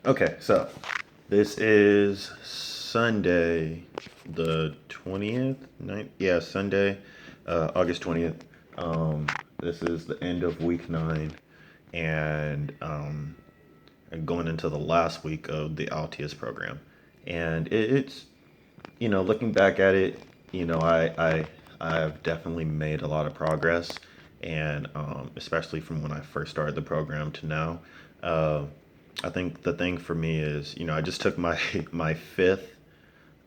Okay, so this is Sunday, the 20th, yeah, Sunday, August 20th. This is the end of week 9, and going into the last week of the Altius program. And it's, looking back at it, I've definitely made a lot of progress, and especially from when I first started the program to now. Uh, I think the thing for me is, I just took my my fifth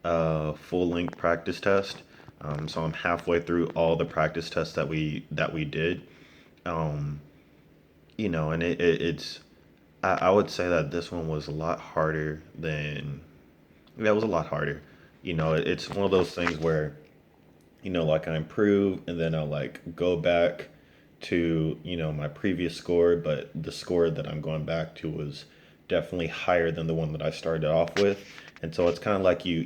full length practice test. So I'm halfway through all the practice tests that we did. Um, and it's I would say that this one was a lot harder than yeah, it was a lot harder. It's one of those things where like I improve and then I'll like go back to, my previous score, but the score that I'm going back to was definitely higher than the one that I started off with. And so it's kind of like you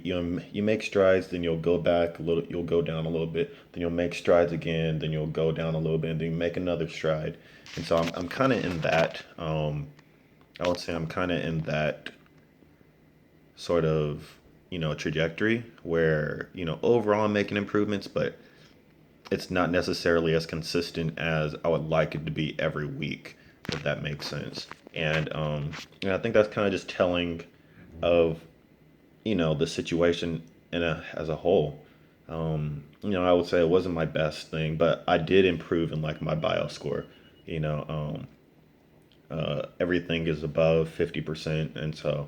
make strides, then you'll go back a little, you'll go down a little bit, then you'll make strides again, then you'll go down a little bit, and then you make another stride. And so I'm kind of in that. I would say I'm kind of in that sort of trajectory where overall I'm making improvements, but it's not necessarily as consistent as I would like it to be every week, if that makes sense. And I think that's kind of just telling of the situation as a whole. I would say it wasn't my best thing, but I did improve in like my bio score. You know, everything is above 50%, and so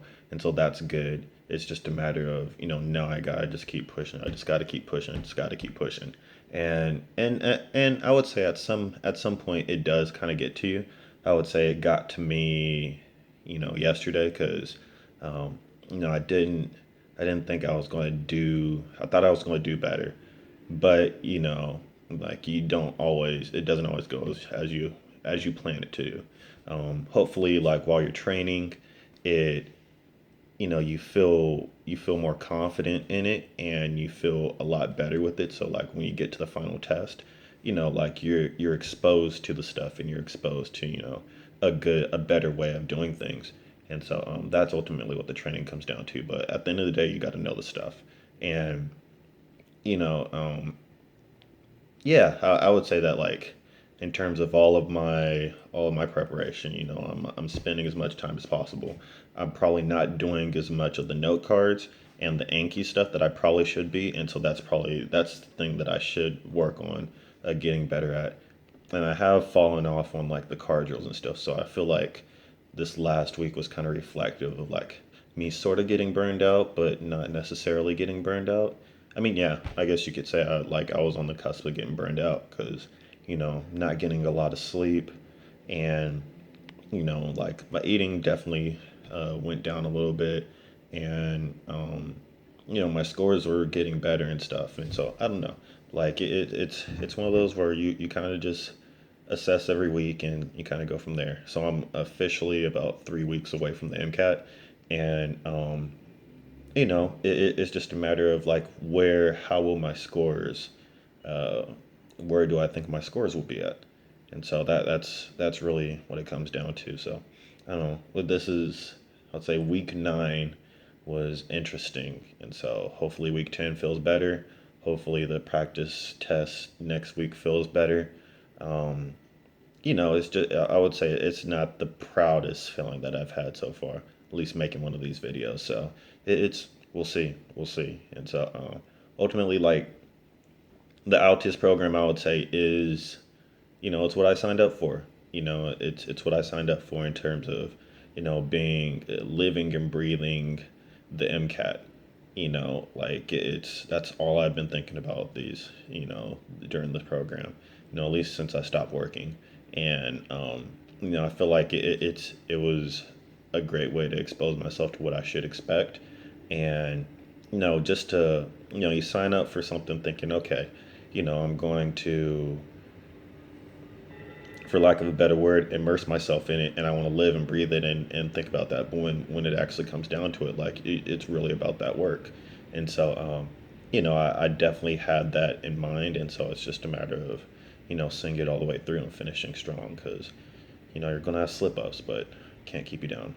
that's good. It's just a matter of now I gotta just keep pushing. I just gotta keep pushing. Just gotta keep pushing. And I would say at some point it does kind of get to you. I would say it got to me, yesterday because I didn't think I was going to do. I thought I was going to do better, but like you don't always. It doesn't always go as you plan it to. Hopefully, like while you're training, it you feel more confident in it and you feel a lot better with it. So like when you get to the final test, like you're exposed to the stuff and you're exposed to a better way of doing things. And so that's ultimately what the training comes down to. But at the end of the day, you got to know the stuff. And you know yeah, I would say that like in terms of all of my preparation, I'm spending as much time as possible. I'm probably not doing as much of the note cards and the Anki stuff that I probably should be, and so that's the thing that I should work on getting better at. And I have fallen off on like the card drills and stuff, so I feel like this last week was kind of reflective of like me sort of getting burned out, but not necessarily getting burned out. I mean, yeah, I guess you could say I was on the cusp of getting burned out because, not getting a lot of sleep and, like my eating definitely went down a little bit and, my scores were getting better and stuff. And so I don't know, like it's one of those where you kind of just assess every week and you kind of go from there. So I'm officially about 3 weeks away from the MCAT, and it's just a matter of like how will my scores, uh, where do I think my scores will be at, and so that's really what it comes down to. So I don't know. But this is, I'd say week 9 was interesting, and so hopefully week 10 feels better. Hopefully the practice test next week feels better. Um, it's just I would say it's not the proudest feeling that I've had so far, at least making one of these videos. So it's we'll see. And so ultimately, like the Altius program, I would say is it's what I signed up for. It's what I signed up for in terms of being living and breathing the MCAT. Like that's all I've been thinking about these during the program. At least since I stopped working, and I feel like it was a great way to expose myself to what I should expect, and just to you sign up for something thinking, okay, I'm going to, for lack of a better word, immerse myself in it, and I want to live and breathe it and think about that. But when it actually comes down to it, like it's really about that work. And so, I definitely had that in mind, and so it's just a matter of, seeing it all the way through and finishing strong because, you're gonna have slip ups, but can't keep you down.